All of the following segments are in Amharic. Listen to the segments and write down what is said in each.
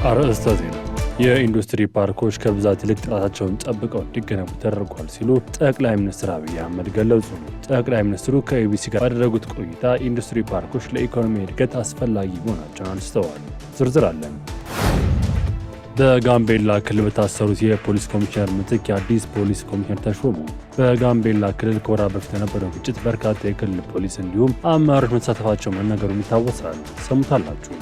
አርዕስተ ዜና። የኢንዱስትሪ ፓርኮች ከብዛት ይልቅ ጥራታቸውን ጠብቀው እንዲገነቡ ተደርጓል ሲሉ ጠቅላይ ሚኒስትር አብይ አህመድ ገለጹ። ጠቅላይ ሚኒስትሩ ከኢቢሲ ጋር ባደረጉት ቆይታ ኢንዱስትሪ ፓርኮች ለኢኮኖሚ እድገት አስፈላጊ መሆናቸውን አንስተዋል። ዝርዝር አለን። በጋምቤላ ክልል በታሰሩት የፖሊስ ኮሚሽነር ምትክ የአዲስ ፖሊስ ኮሚሽነር ተሾሙ። በጋምቤላ ክልል ከወራት በፊት የነበረው ግጭት በርካታ የክልል ፖሊስ እንዲሁም አመራሮች መሳተፋቸው መነገሩን ይታወሳል። ሰሙታላችሁ።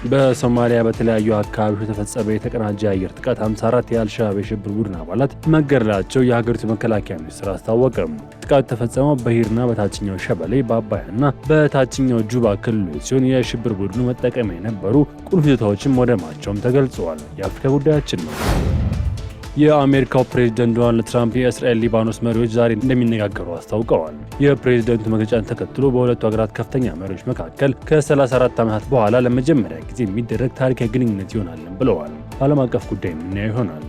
በሶማሊያ በተለያዩ አካባቢዎች የተፈጸመ የተቀናጀ የአየር ጥቃት 54 የአልሻባብ የሽብር ቡድን አባላት መገደላቸው የሀገሪቱ መከላከያ ሚኒስቴር አስታወቀ። ጥቃቱ የተፈጸመው በሂርና በታችኛው ሸበሌ በአባያና በታችኛው ጁባ ክልሎች ሲሆን የሽብር ቡድኑ መጠቀሚያ የነበሩ ቁልፍ ይዞታዎችን መውደማቸውም ተገልጸዋል። የአፍሪካ ጉዳያችን ነው። የአሜሪካው ፕሬዝዳንት ዶናልድ ትራምፕ የእስራኤል ሊባኖስ መሪዎች ዛሬ እንደሚነጋገሩ አስታውቀዋል። የፕሬዝዳንቱ መግለጫን ተከትሎ በሁለቱ ሀገራት ከፍተኛ መሪዎች መካከል ከ34 ዓመታት በኋላ ለመጀመሪያ ጊዜ የሚደረግ ታሪካዊ ግንኙነት ይሆናልን ብለዋል። ዓለም አቀፍ ጉዳይ የምናየው ይሆናል።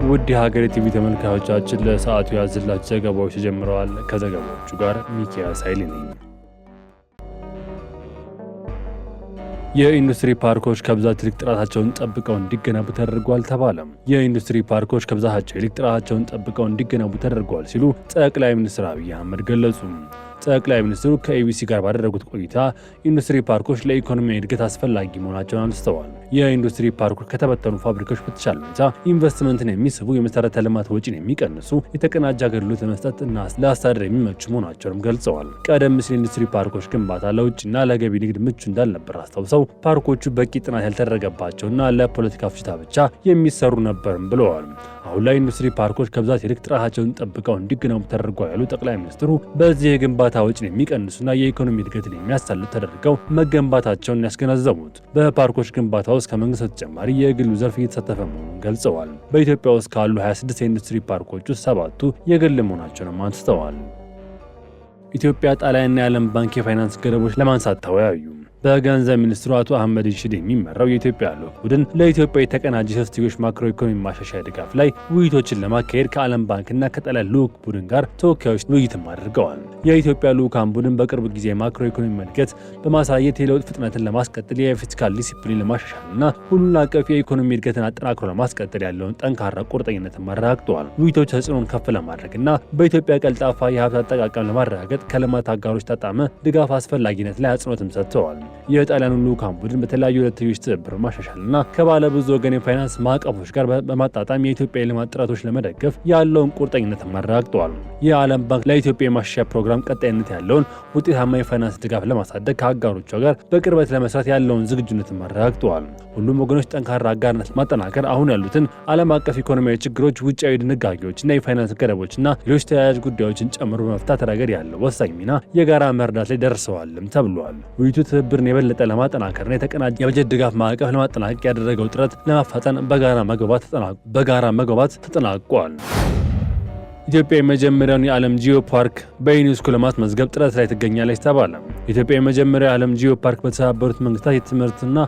ውድ የሀገሬ ቲቪ ተመልካዮቻችን ለሰዓቱ ያዝላችሁ ዘገባዎች ተጀምረዋል። ከዘገባዎቹ ጋር ሚኪያስ ኃይሌ ነኝ። የኢንዱስትሪ ፓርኮች ከብዛት ይልቅ ጥራታቸውን ጠብቀው እንዲገነቡ ተደርጓል ተባለም። የኢንዱስትሪ ፓርኮች ከብዛታቸው ይልቅ ጥራታቸውን ጠብቀው እንዲገነቡ ተደርጓል ሲሉ ጠቅላይ ሚኒስትር አብይ አህመድ ገለጹ። ጠቅላይ ሚኒስትሩ ከኢቢሲ ጋር ባደረጉት ቆይታ ኢንዱስትሪ ፓርኮች ለኢኮኖሚ እድገት አስፈላጊ መሆናቸውን አንስተዋል። የኢንዱስትሪ ፓርኮች ከተበተኑ ፋብሪካዎች በተሻለ ሁኔታ ኢንቨስትመንትን የሚስቡ፣ የመሰረተ ልማት ወጪን የሚቀንሱ፣ የተቀናጀ አገልግሎት ለመስጠት እና ለአስተዳደር የሚመቹ መሆናቸውንም ገልጸዋል። ቀደም ሲል ኢንዱስትሪ ፓርኮች ግንባታ ለውጭና ለገቢ ንግድ ምቹ እንዳልነበር አስታውሰው ፓርኮቹ በቂ ጥናት ያልተደረገባቸውና ለፖለቲካ ፍጆታ ብቻ የሚሰሩ ነበርም ብለዋል። አሁን ላይ ኢንዱስትሪ ፓርኮች ከብዛት ይልቅ ጥራታቸውን ጠብቀው እንዲገነቡ ተደርጓል ያሉ ጠቅላይ ሚኒስትሩ በዚህ የግንባታ ወጪን የሚቀንሱና የኢኮኖሚ እድገትን የሚያሳልጡ ተደርገው መገንባታቸውን ያስገነዘቡት በፓርኮች ግንባታ ውስጥ ከመንግስት በተጨማሪ የግሉ ዘርፍ እየተሳተፈ መሆኑን ገልጸዋል። በኢትዮጵያ ውስጥ ካሉ 26 የኢንዱስትሪ ፓርኮች ውስጥ 7ቱ የግል መሆናቸውንም አንስተዋል። ኢትዮጵያ፣ ጣሊያንና የዓለም ባንክ የፋይናንስ ገደቦች ለማንሳት ተወያዩ። በገንዘብ ሚኒስትሩ አቶ አህመድ ሺዴ የሚመራው የኢትዮጵያ ልዑክ ቡድን ለኢትዮጵያ የተቀናጀ ሶስትዮሽ ማክሮ ኢኮኖሚ ማሻሻያ ድጋፍ ላይ ውይይቶችን ለማካሄድ ከዓለም ባንክና ከጣሊያን ልዑክ ቡድን ጋር ተወካዮች ውይይትም አድርገዋል። የኢትዮጵያ ልዑካን ቡድን በቅርብ ጊዜ ማክሮ ኢኮኖሚ እድገት በማሳየት የለውጥ ፍጥነትን ለማስቀጠል የፊስካል ዲሲፕሊን ለማሻሻልና ሁሉን አቀፍ የኢኮኖሚ እድገትን አጠናክሮ ለማስቀጠል ያለውን ጠንካራ ቁርጠኝነትን አረጋግጠዋል። ውይይቶች ተጽዕኖን ከፍ ለማድረግና በኢትዮጵያ ቀልጣፋ የሀብት አጠቃቀም ለማረጋገጥ ከልማት አጋሮች ተጣመ ድጋፍ አስፈላጊነት ላይ አጽንኦትም ሰጥተዋል። የጣሊያኑ ልዑካን ቡድን በተለያዩ ሁለትዮሽ ትብብር ማሻሻልና ከባለ ብዙ ወገን የፋይናንስ ማዕቀፎች ጋር በማጣጣም የኢትዮጵያ የልማት ጥረቶች ለመደገፍ ያለውን ቁርጠኝነት አረጋግጠዋል። የዓለም ባንክ ለኢትዮጵያ የማሻሻያ ፕሮግራም ቀጣይነት ያለውን ውጤታማ የፋይናንስ ድጋፍ ለማሳደግ ከአጋሮቿ ጋር በቅርበት ለመስራት ያለውን ዝግጁነት አረጋግጠዋል። ሁሉም ወገኖች ጠንካራ አጋርነት ማጠናከር አሁን ያሉትን ዓለም አቀፍ ኢኮኖሚያዊ ችግሮች፣ ውጫዊ ድንጋጌዎችና የፋይናንስ ገደቦችና ሌሎች ተያያዥ ጉዳዮችን ጨምሮ በመፍታት ረገድ ያለው ወሳኝ ሚና የጋራ መርዳት ላይ ደርሰዋልም ተብሏል። ውይይቱ ትብብርን የበለጠ ለማጠናከርና የተቀናጀ የበጀት ድጋፍ ማዕቀፍ ለማጠናቀቅ ያደረገው ጥረት ለማፋጠን በጋራ መግባባት ተጠናቋል። ኢትዮጵያ የመጀመሪያውን የዓለም ጂኦ ፓርክ በዩኔስኮ ለማስመዝገብ ጥረት ላይ ትገኛለች ተባለ። ኢትዮጵያ የመጀመሪያው የዓለም ጂኦ ፓርክ በተባበሩት መንግስታት የትምህርትና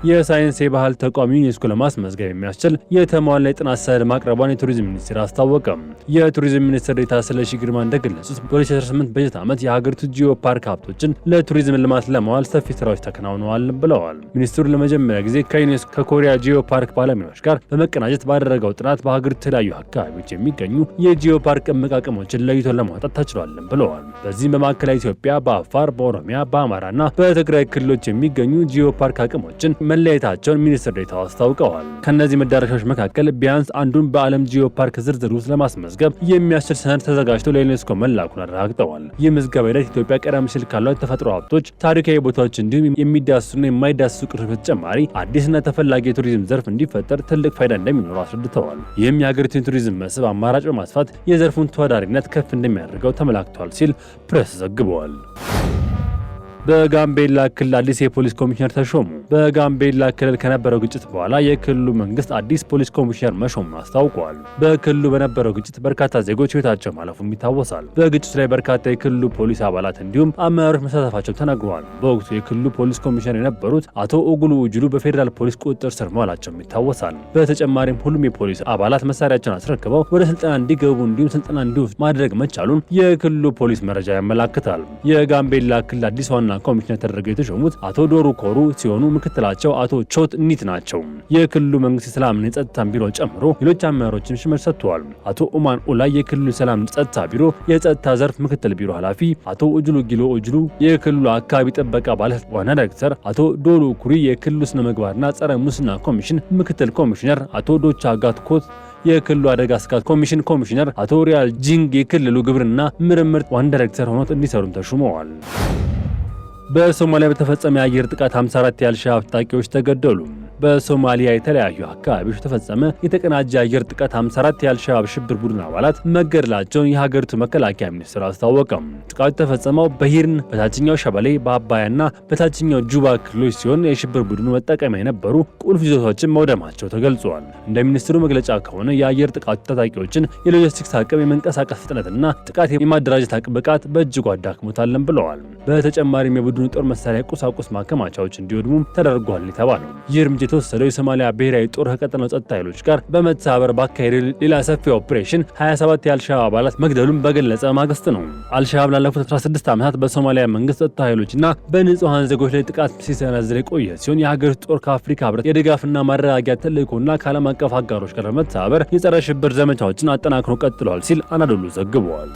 የሳይንስ የባህል ተቋም ዩኔስኮ ለማስመዝገብ የሚያስችል የተሟላ የጥናት ሰነድ ማቅረቧን የቱሪዝም ሚኒስቴር አስታወቀ። የቱሪዝም ሚኒስትር ዴኤታ ስለሺ ግርማ እንደገለጹት በ2018 በጀት ዓመት የሀገሪቱ ጂኦ ፓርክ ሀብቶችን ለቱሪዝም ልማት ለማዋል ሰፊ ስራዎች ተከናውነዋል ብለዋል። ሚኒስትሩ ለመጀመሪያ ጊዜ ከዩኔስኮ ከኮሪያ ጂኦ ፓርክ ባለሙያዎች ጋር በመቀናጀት ባደረገው ጥናት በሀገሪቱ የተለያዩ አካባቢዎች የሚገኙ የጂኦ ፓርክ አቅሞችን ለይቶ ለማውጣት ተችሏል ብለዋል። በዚህም በማዕከላዊ ኢትዮጵያ፣ በአፋር፣ በኦሮሚያ፣ በአማራና በትግራይ ክልሎች የሚገኙ ጂኦ ፓርክ አቅሞችን መለየታቸውን ሚኒስትር ዴኤታው አስታውቀዋል። ከነዚህ መዳረሻዎች መካከል ቢያንስ አንዱን በዓለም ጂኦ ፓርክ ዝርዝር ውስጥ ለማስመዝገብ የሚያስችል ሰነድ ተዘጋጅቶ ለዩኔስኮ መላኩን አረጋግጠዋል። ይህ ምዝገባ ሂደት ኢትዮጵያ ቀደም ሲል ካሏት ተፈጥሮ ሀብቶች፣ ታሪካዊ ቦታዎች እንዲሁም የሚዳስሱና የማይዳስሱ ቅርሶች በተጨማሪ አዲስና ተፈላጊ የቱሪዝም ዘርፍ እንዲፈጠር ትልቅ ፋይዳ እንደሚኖረው አስረድተዋል። ይህም የሀገሪቱን ቱሪዝም መስህብ አማራጭ በማስፋት የዘርፉን ተወዳዳሪነት ከፍ እንደሚያደርገው ተመላክቷል ሲል ፕሬስ ዘግቧል። በጋምቤላ ክልል አዲስ የፖሊስ ኮሚሽነር ተሾሙ። በጋምቤላ ክልል ከነበረው ግጭት በኋላ የክልሉ መንግስት አዲስ ፖሊስ ኮሚሽነር መሾሙን አስታውቋል። በክልሉ በነበረው ግጭት በርካታ ዜጎች ህይወታቸው ማለፉም ይታወሳል። በግጭቱ ላይ በርካታ የክልሉ ፖሊስ አባላት እንዲሁም አመራሮች መሳተፋቸው ተነግሯል። በወቅቱ የክልሉ ፖሊስ ኮሚሽነር የነበሩት አቶ ኡጉሉ ውጅሉ በፌዴራል ፖሊስ ቁጥጥር ስር መዋላቸውም ይታወሳል። በተጨማሪም ሁሉም የፖሊስ አባላት መሳሪያቸውን አስረክበው ወደ ስልጠና እንዲገቡ እንዲሁም ስልጠና እንዲወስዱ ማድረግ መቻሉን የክልሉ ፖሊስ መረጃ ያመላክታል። የጋምቤላ ክልል አዲስ ዋና ኮሚሽነር ተደርገው የተሾሙት አቶ ዶሩ ኮሩ ሲሆኑ ምክትላቸው አቶ ቾት ኒት ናቸው። የክልሉ መንግስት የሰላምና የጸጥታ ቢሮ ጨምሮ ሌሎች አመራሮችን ሹመት ሰጥተዋል። አቶ ኡማን ኡላይ የክልሉ ሰላም ጸጥታ ቢሮ የጸጥታ ዘርፍ ምክትል ቢሮ ኃላፊ፣ አቶ ኡጅሉ ጊሎ ኡጅሉ የክልሉ አካባቢ ጥበቃ ባለስልጣን ዋና ዳይሬክተር፣ አቶ ዶሉ ኩሪ የክልሉ ስነ ምግባርና ጸረ ሙስና ኮሚሽን ምክትል ኮሚሽነር፣ አቶ ዶቻ ጋትኮት የክልሉ አደጋ ስጋት ኮሚሽን ኮሚሽነር፣ አቶ ሪያል ጂንግ የክልሉ ግብርና ምርምር ዋና ዳይሬክተር ሆነው እንዲሰሩም ተሹመዋል። በሶማሊያ በተፈጸመ የአየር ጥቃት 54 የአልሸባብ ታጣቂዎች ተገደሉ። በሶማሊያ የተለያዩ አካባቢዎች የተፈጸመ የተቀናጀ አየር ጥቃት 54 የአልሸባብ ሽብር ቡድን አባላት መገደላቸውን የሀገሪቱ መከላከያ ሚኒስቴር አስታወቀም። ጥቃቱ የተፈጸመው በሂርን፣ በታችኛው ሸበሌ፣ በአባያና በታችኛው ጁባ ክልሎች ሲሆን የሽብር ቡድኑ መጠቀሚያ የነበሩ ቁልፍ ይዞታዎችን መውደማቸው ተገልጿል። እንደ ሚኒስትሩ መግለጫ ከሆነ የአየር ጥቃቱ ታጣቂዎችን የሎጂስቲክስ አቅም፣ የመንቀሳቀስ ፍጥነትና ጥቃት የማደራጀት ብቃት በእጅጉ አዳክሞታለን ብለዋል። በተጨማሪም የቡድኑ ጦር መሳሪያ ቁሳቁስ ማከማቻዎች እንዲወድሙም ተደርጓል የተባለው ይህ የተወሰደው የሶማሊያ ብሔራዊ ጦር ከቀጠናው ጸጥታ ኃይሎች ጋር በመተባበር ባካሄደው ሌላ ሰፊ ኦፕሬሽን 27 የአልሸባብ አባላት መግደሉን በገለጸ ማግስት ነው። አልሸባብ ላለፉት 16 ዓመታት በሶማሊያ መንግስት ጸጥታ ኃይሎችና በንጹሃን ዜጎች ላይ ጥቃት ሲሰነዝር የቆየ ሲሆን የሀገሪቱ ጦር ከአፍሪካ ህብረት የድጋፍና ማረጋጊያ ተልዕኮና ከዓለም አቀፍ አጋሮች ጋር በመተባበር የጸረ ሽብር ዘመቻዎችን አጠናክሮ ቀጥለዋል ሲል አናዶሉ ዘግቧል።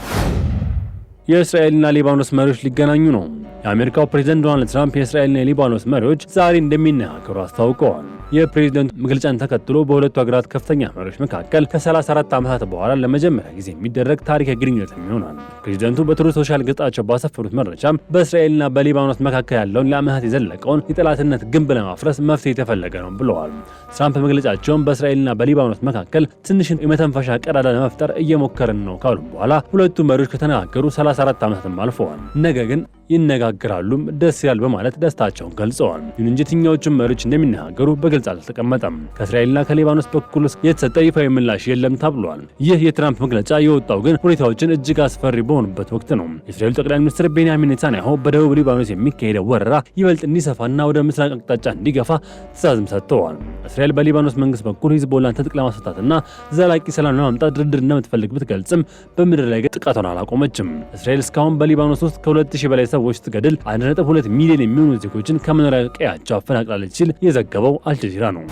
የእስራኤልና ሊባኖስ መሪዎች ሊገናኙ ነው። የአሜሪካው ፕሬዝዳንት ዶናልድ ትራምፕ የእስራኤልና የሊባኖስ መሪዎች ዛሬ እንደሚነጋገሩ አስታውቀዋል። የፕሬዝዳንቱ መግለጫን ተከትሎ በሁለቱ ሀገራት ከፍተኛ መሪዎች መካከል ከ34 ዓመታት በኋላ ለመጀመሪያ ጊዜ የሚደረግ ታሪካዊ ግንኙነት ይሆናል። ፕሬዝዳንቱ በትሩዝ ሶሻል ገጻቸው ባሰፈሩት መረጃም በእስራኤልና በሊባኖስ መካከል ያለውን ለዓመታት የዘለቀውን የጠላትነት ግንብ ለማፍረስ መፍትሄ የተፈለገ ነው ብለዋል። ትራምፕ መግለጫቸውን በእስራኤልና በሊባኖስ መካከል ትንሽ የመተንፈሻ ቀዳዳ ለመፍጠር እየሞከርን ነው ካሉ በኋላ ሁለቱ መሪዎች ከተነጋገሩ 34 ዓመታትም አልፈዋል። ነገር ግን ይነጋገራሉም ደስ ይላል በማለት ደስታቸውን ገልጸዋል። ይሁን እንጂ የትኛዎቹም መሪዎች እንደሚነጋገሩ በግልጽ አልተቀመጠም። ከእስራኤልና ከሊባኖስ በኩል የተሰጠ ይፋዊ ምላሽ የለም ተብሏል። ይህ የትራምፕ መግለጫ የወጣው ግን ሁኔታዎችን እጅግ አስፈሪ በሆኑበት ወቅት ነው። የእስራኤሉ ጠቅላይ ሚኒስትር ቤንያሚን ኔታንያሁ በደቡብ ሊባኖስ የሚካሄደው ወረራ ይበልጥ እንዲሰፋና ወደ ምስራቅ አቅጣጫ እንዲገፋ ትዕዛዝም ሰጥተዋል። እስራኤል በሊባኖስ መንግስት በኩል ሂዝቦላን ትጥቅ ለማስፈታትና ዘላቂ ሰላም ለማምጣት ድርድር እንደምትፈልግ ብትገልጽም በምድር ላይ ጥቃቷን አላቆመችም። እስራኤል እስካሁን በሊባኖስ ውስጥ ከ2000 በላይ ሰዎች ስትገድል 1.2 ሚሊዮን የሚሆኑ ዜጎችን ከመኖሪያ ቀያቸው አፈናቅላለች ሲል የዘገበው አልጀዚራ ነው።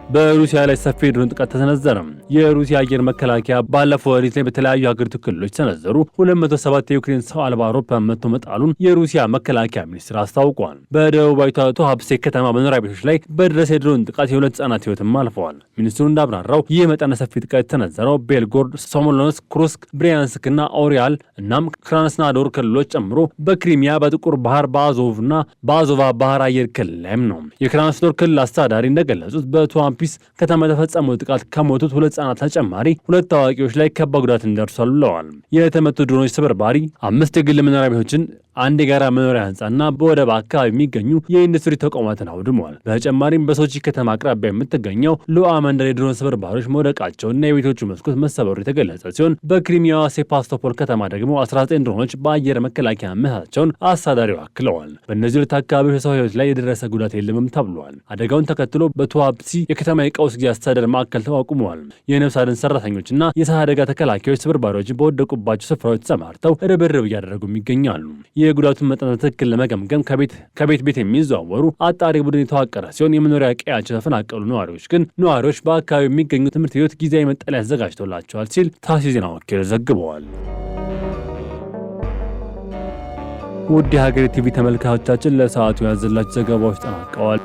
በሩሲያ ላይ ሰፊ የድሮን ጥቃት ተሰነዘረ። የሩሲያ አየር መከላከያ ባለፈው ወር ላይ በተለያዩ ሀገሪቱ ክልሎች ተሰነዘሩ 207 የዩክሬን ሰው አልባ አውሮፕላን መጥቶ መጣሉን የሩሲያ መከላከያ ሚኒስትር አስታውቋል። በደቡባዊቷ ቶሃፕሴክ ከተማ መኖሪያ ቤቶች ላይ በደረሰ የድሮን ጥቃት የሁለት ህጻናት ህይወትም አልፈዋል። ሚኒስትሩ እንዳብራራው ይህ መጠነ ሰፊ ጥቃት የተሰነዘረው ቤልጎሮድ፣ ሶሞሎንስክ፣ ኩርስክ፣ ብሪያንስክ እና ኦሪያል እናም ክራስኖዳር ክልሎች ጨምሮ በክሪሚያ፣ በጥቁር ባህር፣ በአዞቭና በአዞቫ ባህር አየር ክልል ላይም ነው። የክራስኖዳር ክልል አስተዳዳሪ እንደገለጹት በቶሃፕሴክ ከተማ የተፈጸመው ጥቃት ከሞቱት ሁለት ህጻናት ተጨማሪ ሁለት ታዋቂዎች ላይ ከባድ ጉዳት እንደርሷል ብለዋል። የተመቱ ድሮኖች ስብርባሪ 5 የግል መኖሪያ ቤቶችን፣ 1 የጋራ መኖሪያ ህንጻና በወደብ አካባቢ የሚገኙ የኢንዱስትሪ ተቋማትን አውድመዋል። በተጨማሪም በሶቺ ከተማ አቅራቢያ የምትገኘው ሉአ መንደር የድሮን ስብርባሪዎች መውደቃቸውና የቤቶቹ መስኮት መሰበሩ የተገለጸ ሲሆን በክሪሚያዋ ሴፓስቶፖል ከተማ ደግሞ 19 ድሮኖች በአየር መከላከያ መመታታቸውን አስተዳዳሪው አክለዋል። በእነዚህ ሁለት አካባቢዎች የሰው ህይወት ላይ የደረሰ ጉዳት የለምም ተብሏል። አደጋውን ተከትሎ በቶሃፕሲ የከተማ የቀውስ ጊዜ አስተዳደር ማዕከል ተቋቁመዋል። የነፍስ አድን ሰራተኞችና የእሳት አደጋ ተከላካዮች ስብርባሪዎች በወደቁባቸው ስፍራዎች ተሰማርተው ርብርብ እያደረጉም ይገኛሉ። የጉዳቱን መጠን ትክክል ለመገምገም ከቤት ቤት የሚዘዋወሩ አጣሪ ቡድን የተዋቀረ ሲሆን የመኖሪያ ቀያቸው የተፈናቀሉ ነዋሪዎች በአካባቢው የሚገኙ ትምህርት ቤቶች ጊዜያዊ መጠለያ አዘጋጅተውላቸዋል ሲል ታሲ ዜና ወኪል ዘግበዋል። ውድ የሀገሬ ቲቪ ተመልካቾቻችን ለሰዓቱ ያዘላችሁ ዘገባዎች ተጠናቀዋል።